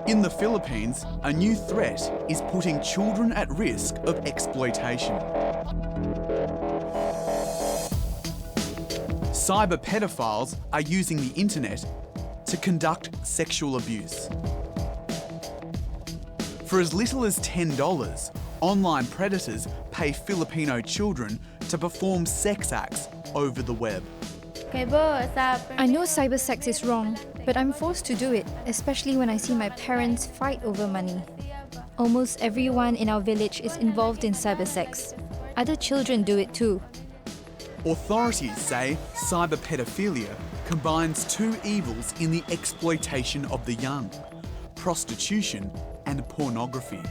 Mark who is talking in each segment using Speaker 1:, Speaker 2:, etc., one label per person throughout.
Speaker 1: In the Philippines, a new threat is putting children at risk of exploitation. Cyberpedophiles are using the internet to conduct sexual abuse. For as little as $10, online predators pay Filipino children to perform sex acts over the web.
Speaker 2: I know cyber sex is wrong, but I'm forced to do it, especially when I see my parents fight over money. Almost everyone in our village is involved in cyber sex. Other children do it too.
Speaker 1: Authorities say cyberpedophilia combines two evils in the exploitation of the young: prostitution and pornography.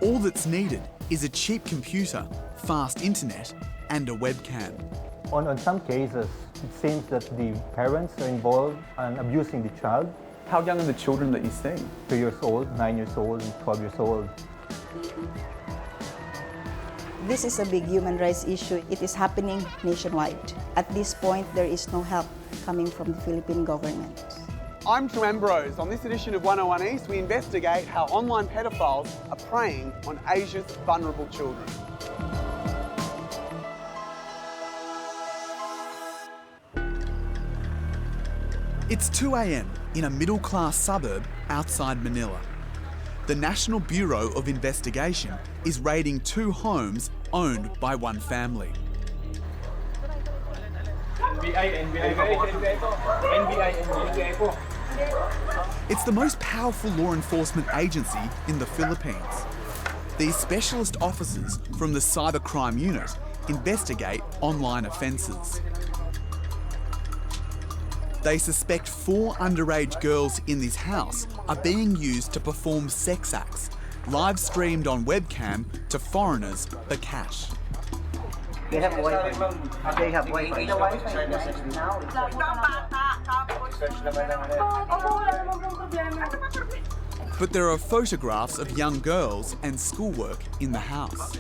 Speaker 1: All that's needed is a cheap computer, fast internet, and a webcam.
Speaker 3: On some cases, it seems that the parents are involved in abusing the child.
Speaker 4: How young are the children that you see?
Speaker 3: 3 years old, 9 years old, and 12 years old.
Speaker 5: This is a big human rights issue. It is happening nationwide. At this point, there is no help coming from the Philippine government.
Speaker 6: I'm True Ambrose. On this edition of 101 East, we investigate how online pedophiles are preying on Asia's vulnerable children.
Speaker 1: It's 2 a.m. in a middle-class suburb outside Manila. The National Bureau of Investigation is raiding 2 homes owned by one family. It's the most powerful law enforcement agency in the Philippines. These specialist officers from the Cybercrime Unit investigate online offences. They suspect 4 underage girls in this house are being used to perform sex acts, live streamed on webcam to foreigners for cash.
Speaker 7: They have Wi-Fi. They have Wi-Fi.
Speaker 1: But there are photographs of young girls and schoolwork in the house.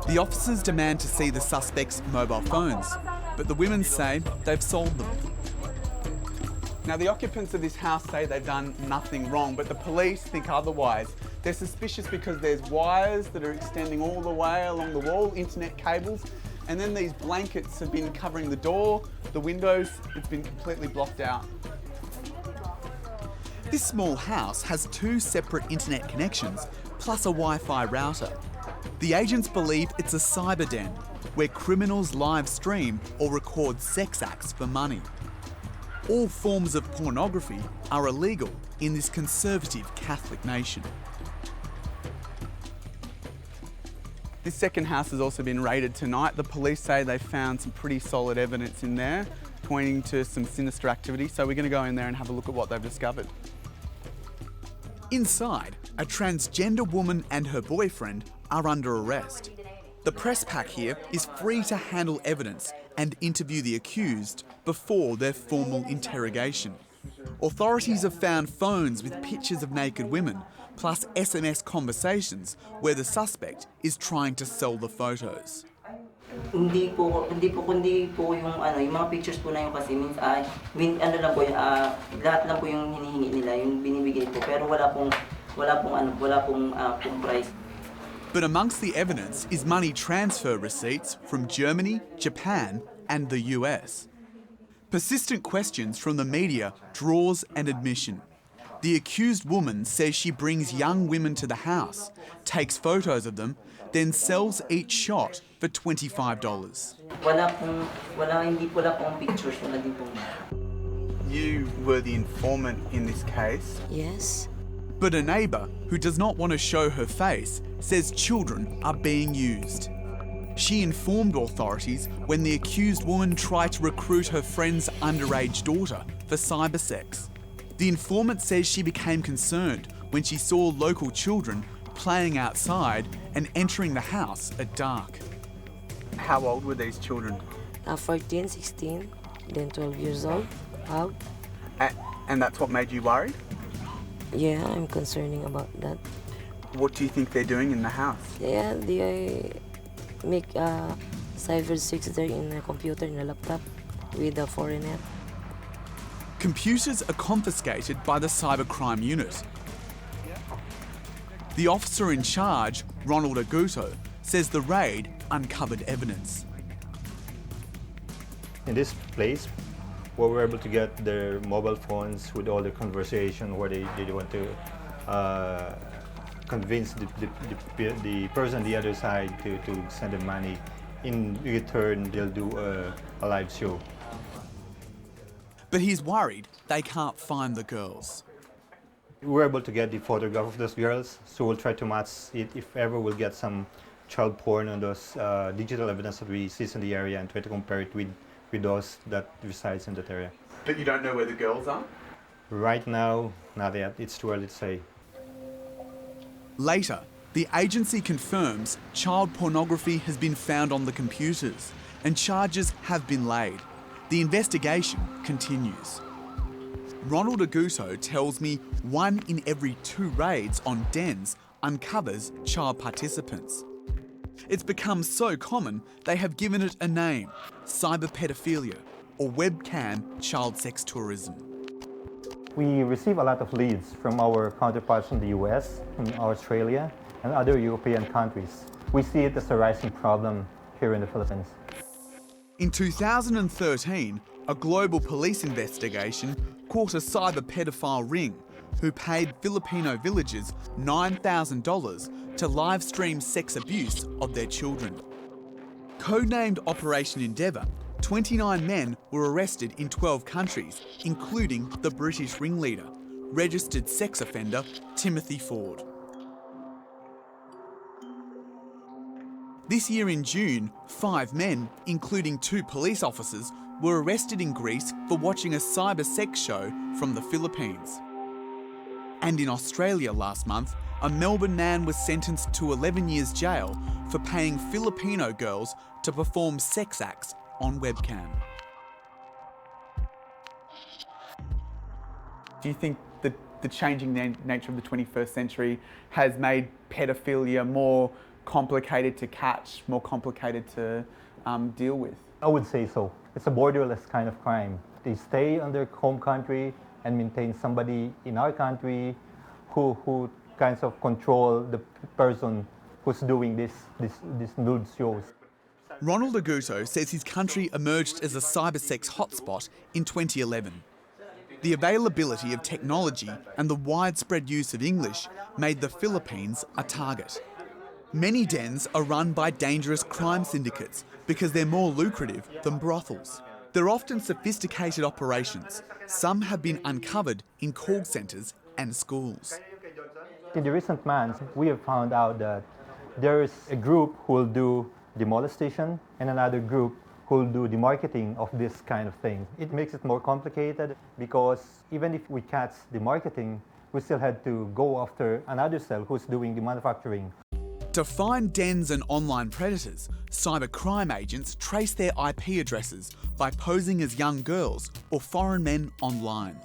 Speaker 1: The officers demand to see the suspects' mobile phones, but the women say they've sold them.
Speaker 6: Now, the occupants of this house say they've done nothing wrong, but the police think otherwise. They're suspicious because there's wires that are extending all the way along the wall, internet cables, and then these blankets have been covering the door, the windows, it's been completely blocked out.
Speaker 1: This small house has 2 separate internet connections, plus a Wi-Fi router. The agents believe it's a cyber den, where criminals live stream or record sex acts for money. All forms of pornography are illegal in this conservative Catholic nation.
Speaker 6: This second house has also been raided tonight. The police say they found some pretty solid evidence in there, pointing to some sinister activity, so we're going to go in there and have a look at what they've discovered.
Speaker 1: Inside, a transgender woman and her boyfriend are under arrest. The press pack here is free to handle evidence and interview the accused before their formal interrogation. Authorities have found phones with pictures of naked women, plus SMS conversations where the suspect is trying to sell the photos.
Speaker 7: Hindi po yung mga pictures po na yung kasi means ano lang po lahat lang po yung hinihingi nila, yung binibigay po, pero wala pong price.
Speaker 1: But amongst the evidence is money transfer receipts from Germany, Japan, and the US. Persistent questions from the media draws an admission. The accused woman says she brings young women to the house, takes photos of them, then sells each shot for $25.
Speaker 7: Wala pong pictures, wala din pong.
Speaker 6: You were the informant in this case.
Speaker 8: Yes.
Speaker 1: But a neighbour, who does not want to show her face, says children are being used. She informed authorities when the accused woman tried to recruit her friend's underage daughter for cybersex. The informant says she became concerned when she saw local children playing outside and entering the house at dark.
Speaker 6: How old were these children?
Speaker 8: 14, 16, then 12 years old. How?
Speaker 6: And that's what made you worried?
Speaker 8: Yeah, I'm concerning about that.
Speaker 6: What do you think they're doing in the house?
Speaker 8: Yeah, they make cyber sex there in a computer, in a laptop, with a foreigner.
Speaker 1: Computers are confiscated by the cybercrime unit. The officer in charge, Ronald Aguto, says the raid uncovered evidence.
Speaker 3: In this place, where we're able to get their mobile phones with all the conversation where they want to convince the person on the other side to send them money. In return, they'll do a live show.
Speaker 1: But he's worried they can't find the girls.
Speaker 3: We're able to get the photograph of those girls, so we'll try to match it if ever we'll get some child porn on those digital evidence that we see in the area and try to compare it with those that resides in that area.
Speaker 6: But you don't know where the girls are?
Speaker 3: Right now, not yet. It's too early to say.
Speaker 1: Later, the agency confirms child pornography has been found on the computers and charges have been laid. The investigation continues. Ronald Aguto tells me 1 in every 2 raids on dens uncovers child participants. It's become so common they have given it a name, cyberpedophilia, or webcam child sex tourism.
Speaker 3: We receive a lot of leads from our counterparts from the US, from Australia, and other European countries. We see it as a rising problem here in the Philippines.
Speaker 1: In 2013, a global police investigation caught a cyberpedophile ring who paid Filipino villagers $9,000 to live stream sex abuse of their children. Codenamed Operation Endeavour, 29 men were arrested in 12 countries, including the British ringleader, registered sex offender Timothy Ford. This year in June, 5 men, including 2 police officers, were arrested in Greece for watching a cyber sex show from the Philippines. And in Australia last month, a Melbourne man was sentenced to 11 years jail for paying Filipino girls to perform sex acts on webcam.
Speaker 6: Do you think that the changing nature of the 21st century has made pedophilia more complicated to catch, more complicated to deal with?
Speaker 3: I would say so. It's a borderless kind of crime. They stay on their home country and maintain somebody in our country who kinds of control the person who's doing these nude shows.
Speaker 1: Ronald Aguto says his country emerged as a cybersex hotspot in 2011. The availability of technology and the widespread use of English made the Philippines a target. Many dens are run by dangerous crime syndicates because they're more lucrative than brothels. They're often sophisticated operations. Some have been uncovered in call centres and schools.
Speaker 3: In the recent months, we have found out that there is a group who will do the molestation and another group who will do the marketing of this kind of thing. It makes it more complicated because even if we catch the marketing, we still had to go after another cell who's doing the manufacturing.
Speaker 1: To find dens and online predators, cybercrime agents trace their IP addresses by posing as young girls or foreign men online.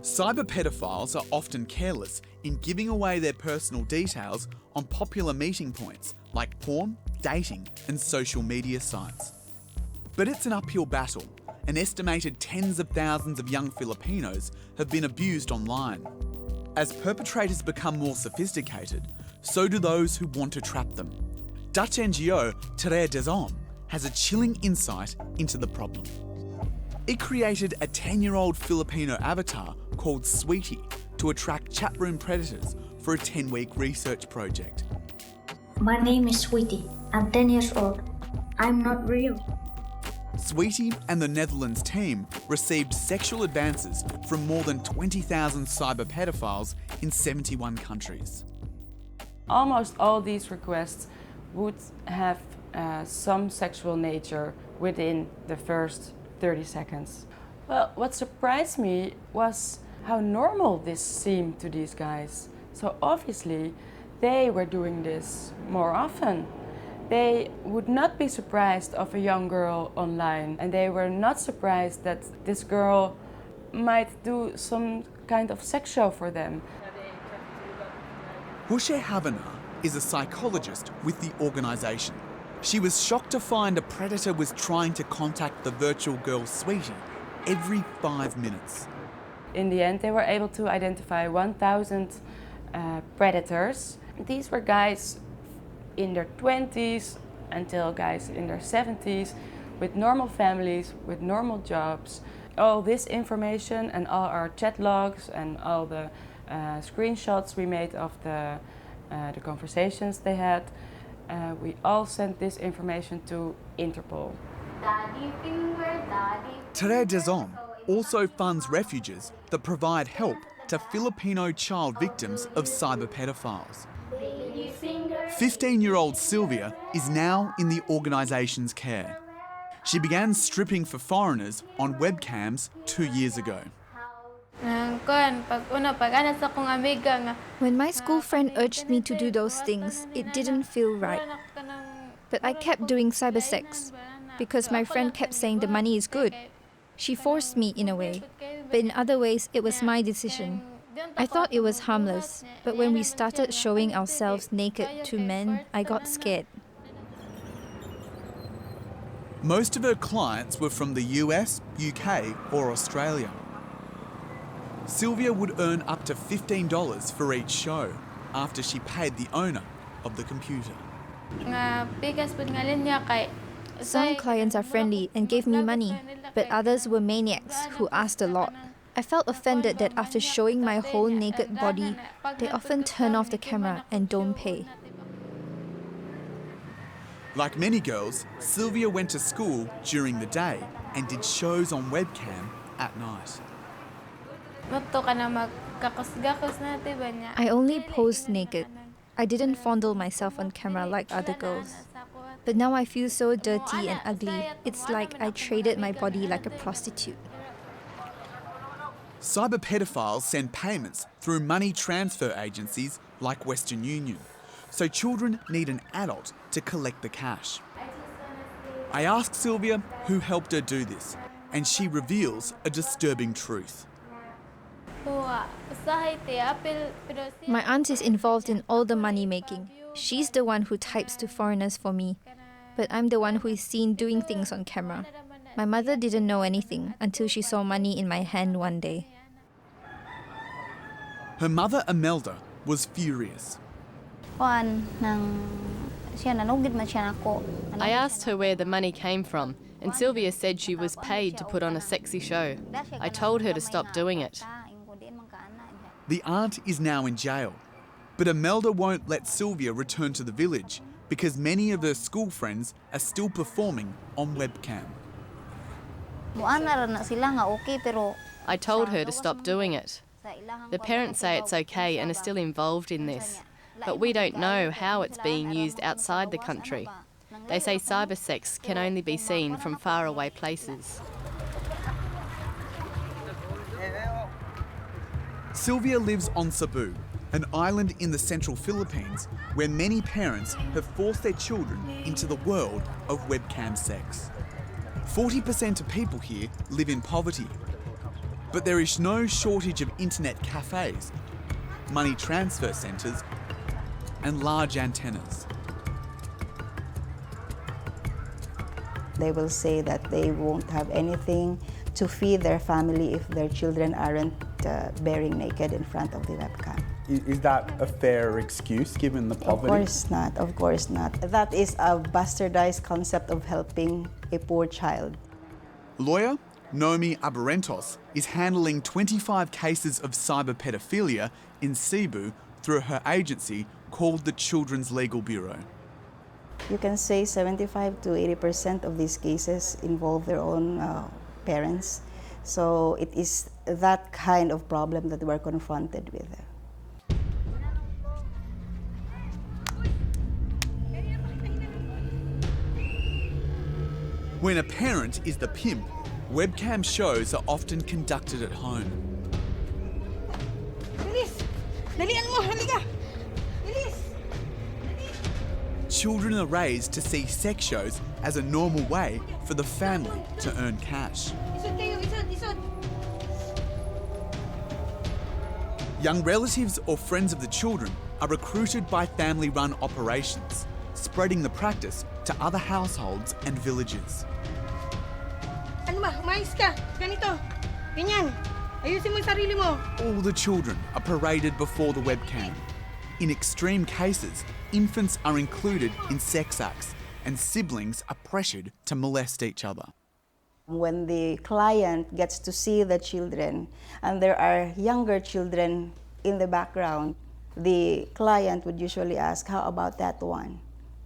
Speaker 1: Cyberpedophiles are often careless in giving away their personal details on popular meeting points like porn, dating, and social media sites. But it's an uphill battle. An estimated tens of thousands of young Filipinos have been abused online. As perpetrators become more sophisticated, so do those who want to trap them. Dutch NGO Terre des Hommes has a chilling insight into the problem. It created a 10-year-old Filipino avatar called Sweetie to attract chatroom predators for a 10-week research project.
Speaker 9: My name is Sweetie. I'm 10 years old. I'm not real.
Speaker 1: Sweetie and the Netherlands team received sexual advances from more than 20,000 cyberpedophiles in 71 countries.
Speaker 10: Almost all these requests would have some sexual nature within the first 30 seconds. Well, what surprised me was how normal this seemed to these guys. So obviously, they were doing this more often. They would not be surprised of a young girl online, and they were not surprised that this girl might do some kind of sex show for them.
Speaker 1: Hushe Havana is a psychologist with the organisation. She was shocked to find a predator was trying to contact the virtual girl Sweetie every 5 minutes.
Speaker 10: In the end, they were able to identify 1,000 predators. These were guys in their 20s until guys in their 70s with normal families, with normal jobs. All this information and all our chat logs and all the screenshots we made of the conversations they had, we all sent this information to Interpol.
Speaker 1: Tere Dezom also funds refuges that provide help to Filipino child victims of cyberpedophiles. 15-year-old Sylvia is now in the organisation's care. She began stripping for foreigners on webcams 2 years ago.
Speaker 2: When my school friend urged me to do those things, it didn't feel right. But I kept doing cybersex because my friend kept saying the money is good. She forced me in a way, but in other ways it was my decision. I thought it was harmless, but when we started showing ourselves naked to men, I got scared.
Speaker 1: Most of her clients were from the US, UK or Australia. Sylvia would earn up to $15 for each show after she paid the owner of the computer.
Speaker 2: Some clients are friendly and gave me money, but others were maniacs who asked a lot. I felt offended that after showing my whole naked body, they often turn off the camera and don't pay.
Speaker 1: Like many girls, Sylvia went to school during the day and did shows on webcam at night.
Speaker 2: I only posed naked. I didn't fondle myself on camera like other girls. But now I feel so dirty and ugly. It's like I traded my body like a prostitute.
Speaker 1: Cyberpedophiles send payments through money transfer agencies like Western Union, so children need an adult to collect the cash. I asked Sylvia who helped her do this, and she reveals a disturbing truth.
Speaker 2: My aunt is involved in all the money making. She's the one who types to foreigners for me, but I'm the one who is seen doing things on camera. My mother didn't know anything until she saw money in my hand one day.
Speaker 1: Her mother, Imelda, was furious.
Speaker 11: I asked her where the money came from, and Sylvia said she was paid to put on a sexy show. I told her to stop doing it.
Speaker 1: The aunt is now in jail, but Imelda won't let Sylvia return to the village because many of her school friends are still performing on webcam.
Speaker 11: I told her to stop doing it. The parents say it's okay and are still involved in this, but we don't know how it's being used outside the country. They say cybersex can only be seen from faraway places.
Speaker 1: Sylvia lives on Cebu, an island in the central Philippines where many parents have forced their children into the world of webcam sex. 40% of people here live in poverty, but there is no shortage of internet cafes, money transfer centres and large antennas.
Speaker 5: They will say that they won't have anything to feed their family if their children aren't bearing naked in front of the webcam.
Speaker 6: Is that a fair excuse given the poverty?
Speaker 5: Of course not, of course not. That is a bastardized concept of helping a poor child.
Speaker 1: Lawyer Nomi Abarentos is handling 25 cases of cyberpedophilia in Cebu through her agency called the Children's Legal Bureau.
Speaker 5: You can say 75 to 80% of these cases involve their own parents. So it is that kind of problem that we're confronted with.
Speaker 1: When a parent is the pimp, webcam shows are often conducted at home. Children are raised to see sex shows as a normal way for the family to earn cash. Young relatives or friends of the children are recruited by family-run operations, spreading the practice to other households and villages. All the children are paraded before the webcam. In extreme cases, infants are included in sex acts and siblings are pressured to molest each other.
Speaker 5: When the client gets to see the children and there are younger children in the background, the client would usually ask, how about that one?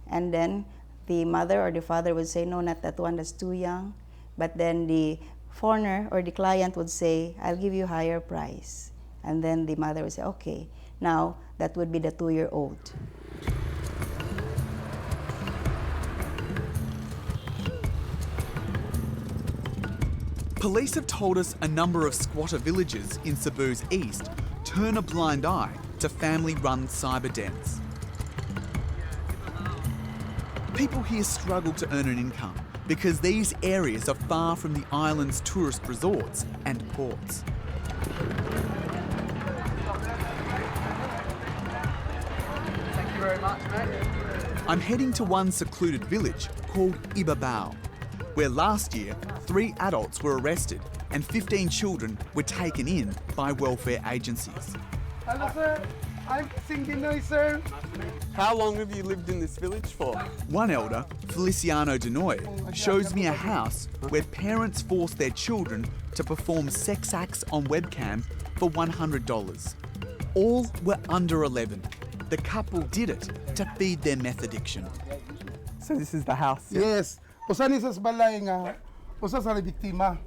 Speaker 5: And then the mother or the father would say, no, not that one, that's too young. But then the foreigner or the client would say, I'll give you a higher price. And then the mother would say, okay, now that would be the 2-year-old.
Speaker 1: Police have told us a number of squatter villages in Cebu's east turn a blind eye to family-run cyber dens. People here struggle to earn an income because these areas are far from the island's tourist resorts and ports.
Speaker 6: Thank you very much, mate.
Speaker 1: I'm heading to one secluded village called Ibabao, where last year 3 adults were arrested and 15 children were taken in by welfare agencies.
Speaker 12: Hello, sir. I'm Singinoy, sir.
Speaker 6: How long have you lived in this village for?
Speaker 1: One elder, Feliciano Denoy, shows me a house where parents force their children to perform sex acts on webcam for $100. All were under 11. The couple did it to feed their meth addiction.
Speaker 6: So this is the house? Yeah?
Speaker 12: Yes. Usa ni sa balay nga, usa sa biktima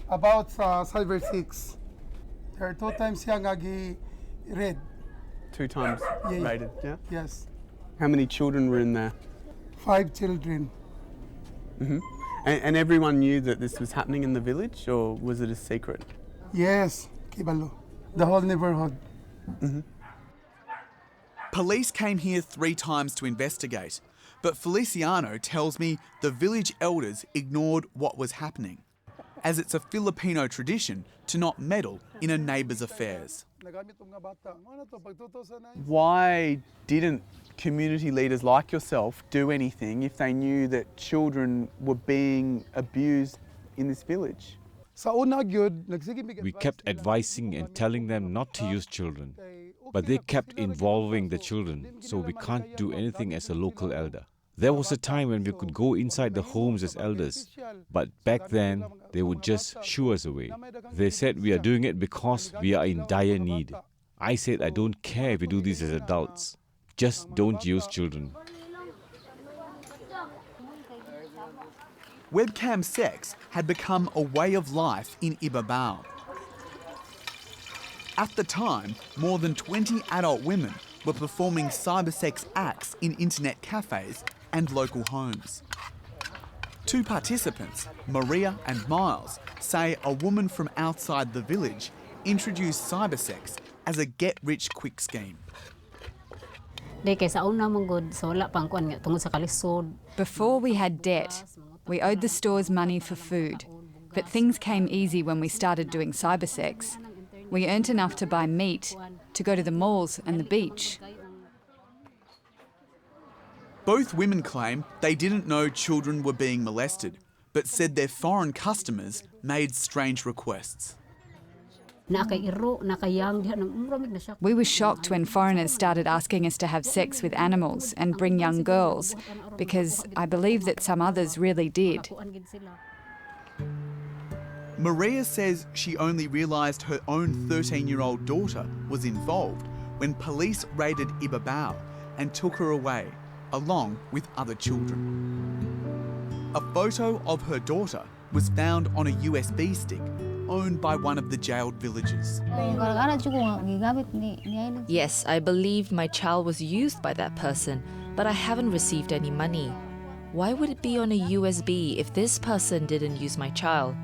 Speaker 12: about cyber 6. There are 2 times siya nga gi-raid.
Speaker 6: 2 times raided, yeah?
Speaker 12: Yes.
Speaker 6: How many children were in there?
Speaker 12: 5 children.
Speaker 6: Mm-hmm. And everyone knew that this was happening in the village, or was it a secret?
Speaker 12: Yes, Kibalo. The whole neighborhood.
Speaker 6: Mm-hmm.
Speaker 1: Police came here 3 times to investigate, but Feliciano tells me the village elders ignored what was happening, as it's a Filipino tradition to not meddle in a neighbour's affairs.
Speaker 6: Why didn't community leaders like yourself do anything if they knew that children were being abused in this village?
Speaker 13: We kept advising and telling them not to use children, but they kept involving the children, so we can't do anything as a local elder. There was a time when we could go inside the homes as elders, but back then they would just shoo us away. They said we are doing it because we are in dire need. I said I don't care if we do this as adults, just don't use children.
Speaker 1: Webcam sex had become a way of life in Ibabao. At the time, more than 20 adult women were performing cybersex acts in internet cafes and local homes. 2 participants, Maria and Miles, say a woman from outside the village introduced cybersex as a get-rich-quick scheme.
Speaker 14: Before we had debt, we owed the stores money for food, but things came easy when we started doing cybersex. We earned enough to buy meat, to go to the malls and the beach.
Speaker 1: Both women claim they didn't know children were being molested, but said their foreign customers made strange requests.
Speaker 14: We were shocked when foreigners started asking us to have sex with animals and bring young girls, because I believe that some others really did.
Speaker 1: Maria says she only realised her own 13-year-old daughter was involved when police raided Ibabao and took her away, along with other children. A photo of her daughter was found on a USB stick owned by one of the jailed villagers.
Speaker 15: Yes, I believe my child was used by that person, but I haven't received any money. Why would it be on a USB if this person didn't use my child?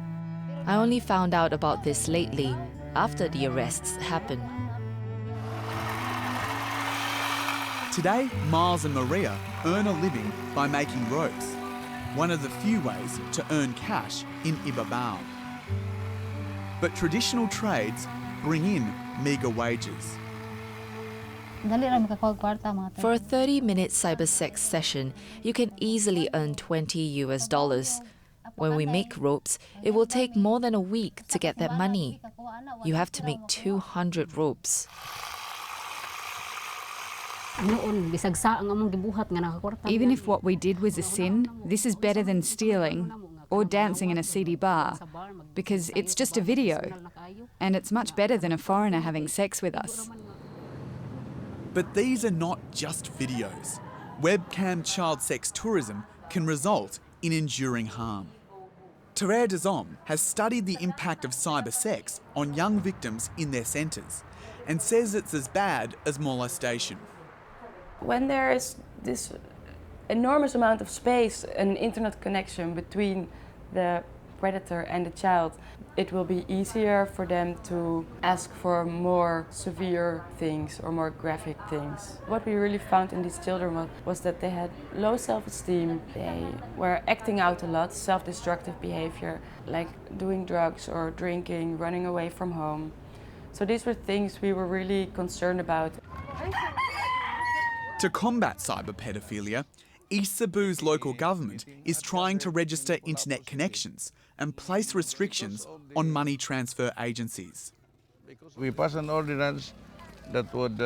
Speaker 15: I only found out about this lately, after the arrests happened.
Speaker 1: Today, Miles and Maria earn a living by making ropes, one of the few ways to earn cash in Ibabao. But traditional trades bring in meagre wages.
Speaker 15: For a 30-minute cybersex session, you can easily earn $20 US. When we make ropes, it will take more than a week to get that money. You have to make 200 ropes.
Speaker 14: Even if what we did was a sin, this is better than stealing or dancing in a seedy bar, because it's just a video, and it's much better than a foreigner having sex with us.
Speaker 1: But these are not just videos. Webcam child sex tourism can result in enduring harm. Terre des Hommes has studied the impact of cyber sex on young victims in their centres and says it's as bad as molestation.
Speaker 10: When there is this enormous amount of space, an internet connection between the predator and the child, it will be easier for them to ask for more severe things or more graphic things. What we really found in these children was that they had low self-esteem, they were acting out a lot, self-destructive behavior, like doing drugs or drinking, running away from home. So these were things we were really concerned about.
Speaker 1: To combat cyberpedophilia, East Cebu's local government is trying to register internet connections and place restrictions on money transfer agencies.
Speaker 16: We passed an ordinance that would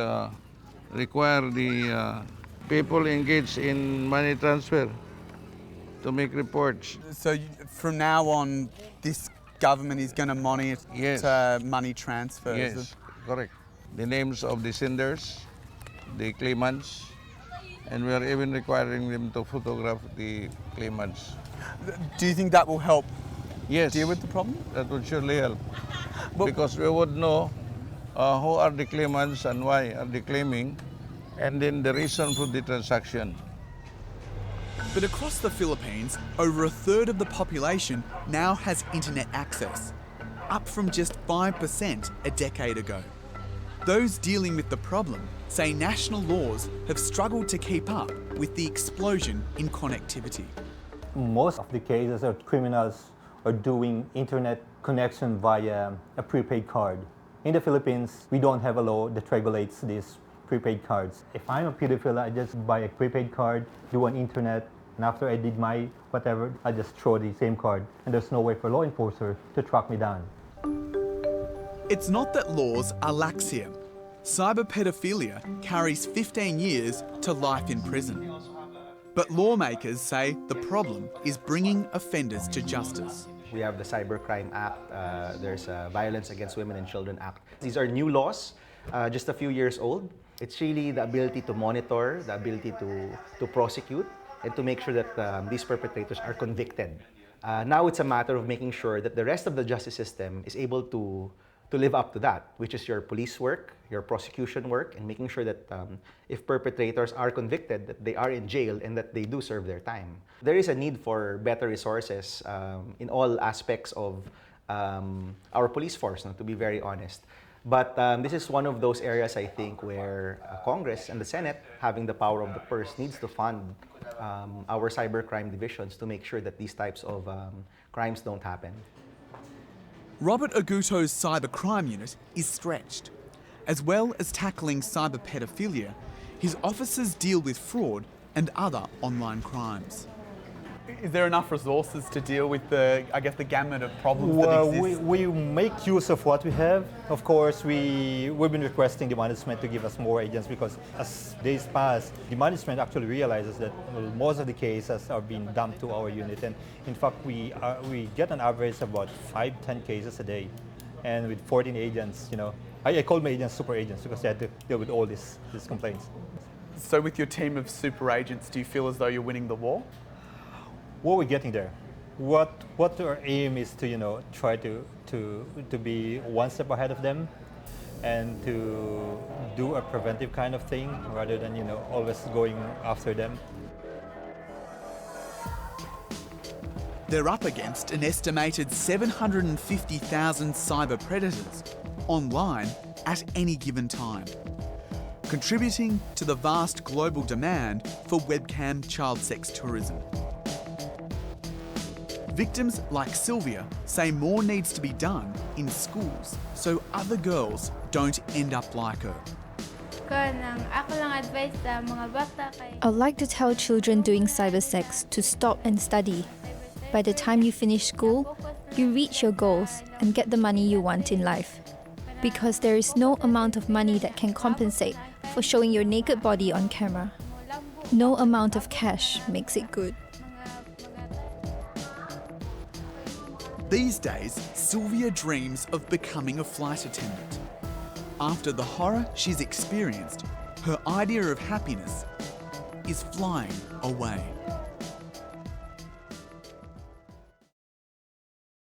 Speaker 16: require the people engaged in money transfer to make reports.
Speaker 6: So from now on, this government is going to monitor money transfers?
Speaker 16: Yes, correct. The names of the senders, the claimants, and we are even requiring them to photograph the claimants.
Speaker 6: Do you think that will help
Speaker 16: deal
Speaker 6: with the problem?
Speaker 16: That would surely help. Because we would know who are the claimants and why are they claiming, and then the reason for the transaction.
Speaker 1: But across the Philippines, over a third of the population now has internet access, up from just 5% a decade ago. Those dealing with the problem say national laws have struggled to keep up with the explosion in connectivity.
Speaker 3: Most of the cases of criminals are doing internet connection via a prepaid card. In the Philippines, we don't have a law that regulates these prepaid cards. If I'm a pedophile, I just buy a prepaid card, do an internet, and after I did my whatever, I just throw the same card, and there's no way for law enforcers to track me down.
Speaker 1: It's not that laws are lax here. Cyberpedophilia carries 15 years to life in prison. But lawmakers say the problem is bringing offenders to justice.
Speaker 17: We have the Cybercrime Act, there's a Violence Against Women and Children Act. These are new laws, just a few years old. It's really the ability to monitor, the ability to prosecute, and to make sure that these perpetrators are convicted. Now it's a matter of making sure that the rest of the justice system is able to live up to that, which is your police work, your prosecution work, and making sure that if perpetrators are convicted, that they are in jail and that they do serve their time. There is a need for better resources in all aspects of our police force, to be very honest. But this is one of those areas, I think, where Congress and the Senate, having the power of the purse, needs to fund our cybercrime divisions to make sure that these types of crimes don't happen.
Speaker 1: Robert Aguto's cybercrime unit is stretched. As well as tackling cyberpedophilia, his officers deal with fraud and other online crimes.
Speaker 6: Is there enough resources to deal with the gamut of problems that exist?
Speaker 3: We make use of what we have. Of course, we've been requesting the management to give us more agents because as days pass, the management actually realizes that most of the cases are being dumped to our unit. And in fact, we get an average of about 5-10 cases a day. And with 14 agents, I call my agents super agents because they had to deal with all these complaints.
Speaker 6: So with your team of super agents, do you feel as though you're winning the war?
Speaker 3: Well, we're getting there. What our aim is to try to be one step ahead of them, and to do a preventive kind of thing rather than always going after them.
Speaker 1: They're up against an estimated 750,000 cyber predators online at any given time, contributing to the vast global demand for webcam child sex tourism. Victims like Sylvia say more needs to be done in schools so other girls don't end up like her.
Speaker 2: I'd like to tell children doing cyber sex to stop and study. by the time you finish school, you reach your goals and get the money you want in life. Because there is no amount of money that can compensate for showing your naked body on camera. No amount of cash makes it good.
Speaker 1: These days, Sylvia dreams of becoming a flight attendant. After the horror she's experienced, her idea of happiness is flying away.